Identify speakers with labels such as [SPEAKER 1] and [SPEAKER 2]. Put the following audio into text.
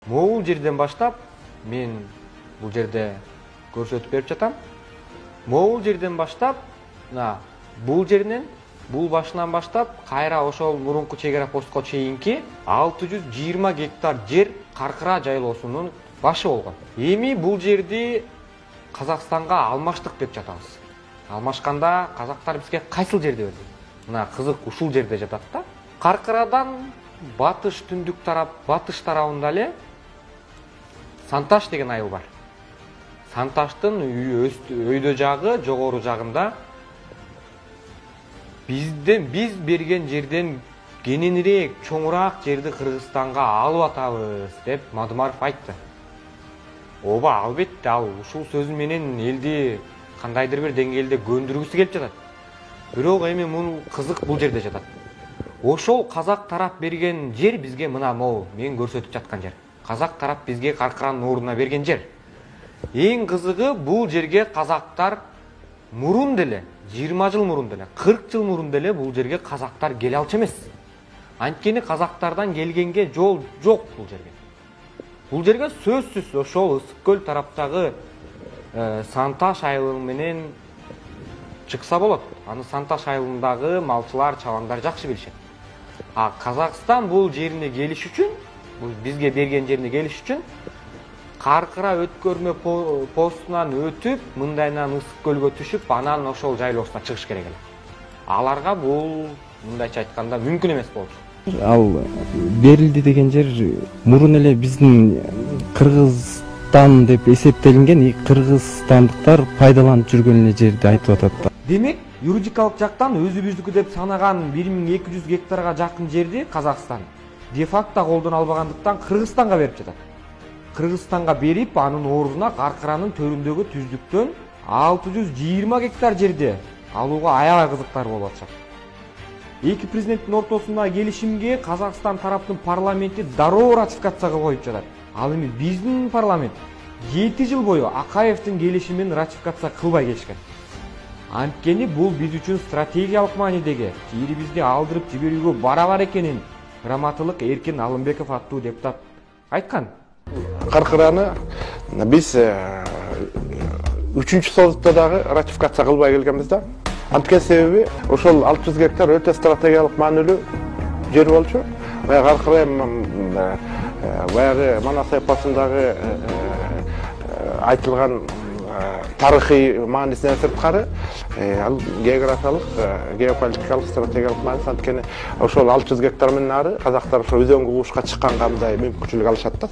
[SPEAKER 1] Могул жерден баштап мен бул жерде көрсөтүп берип жатам. Могул жерден баштап, бул жеринен, бул башынан баштап кайра ошол мурунку чегара постко чейинки 620 гектар жер Каркыра жайлоосунун башы болгон. Эми бул жерди Казакстанга алмаштык деп жатабыз. Алмашканда казактар бизге кайсыл жерди берди? Мына кызык ушул жерде жатат да. Каркырадан батыш түндүк тарап, батыш тарабында эле Санташ деген айыл бар. Санташтын өйдө жагы, жогору жагында биз берген жерден кененирээк, чоңураак жерди Кыргызстанга алып атабыз деп Мадымаров айтты. Ооба, албетте, ал ушул сөзү менен элди кандайдыр бир деңгээлде көндүргүсү келип жатат. Бирок эми мун кызык бул жерде жатат. Ошол казак тарап берген жер бизге мына могу мен көрсөтүп жаткан жер. Казак тарап бизге Каркыранын ордуна берген жер. Эң кызыгы бул жерге казактар мурун деле, 20 жыл мурун деле, 40 жыл мурун деле бул жерге казактар келе алчу эмес. Анткени казактардан келгенге жол жок бул жерге. Бул жерге сөзсүз ошол Ысык көл тараптагы Санташ айылы менен чыкса болот. Аны Санташ айылындагы малчылар, чабандар жакшы билишет. А Казакстан бул жерине келиш үчүн, бул бизге берген жерине келиш үчүн Каркыра өткөрмө постунан өтүп, мындайынан Ысык көлгө түшүп, анан ошол жайлоосуна чыгыш керек эле. Аларга бул мындайча айтканда мүмкүн эмес болчу.
[SPEAKER 2] Ал берилди деген жер мурун эле биздин Кыргызстан деп эсептелинген, кыргызстандыктар пайдаланып жүргөн эле жерди айтып атат.
[SPEAKER 1] Демек, юридикалык жактан өзүбүздүкү деп санаган 1200 гектарга жакын жерди Казакстан де-факто колдоно албагандыктан Кыргызстанга берип жатат. Кыргызстанга берип, анын ордуна Каркыранын төрүндөгү түздүктөн 620 гектар жерди алууга аябай кызыктар болуп атышат. Эки президенттин ортосундагы келишимге Казакстан тараптын парламенти дароо ратификация коюп жатат. Ал эми биздин парламент 7 жыл бою Акаевдин келишимин ратификация кылбай келишкен. Анткени бул биз үчүн стратегиялык маанидеги, жерибизди алдырып жиберүүгө барабар экенин Грамотылык Эркин Алымбеков аттуу депутат айткан.
[SPEAKER 3] Каркыраны биз 3-чү созутта дагы ратификация кылбай келгенбиз да. Анткени себеби ошол 600 гектар өтө стратегиялык маанилүү жер болчу. Каркыра баягы Манас эпосундагы айтылган тарыхый маанисинен сырткары, ал географиялык, геополитикалык, стратегиялык мааниси. Анткени ошол 600 гектар менен ары казактар ошо өзөнгө угушка чыкканга мындай мүмкүнчүлүк алышат да.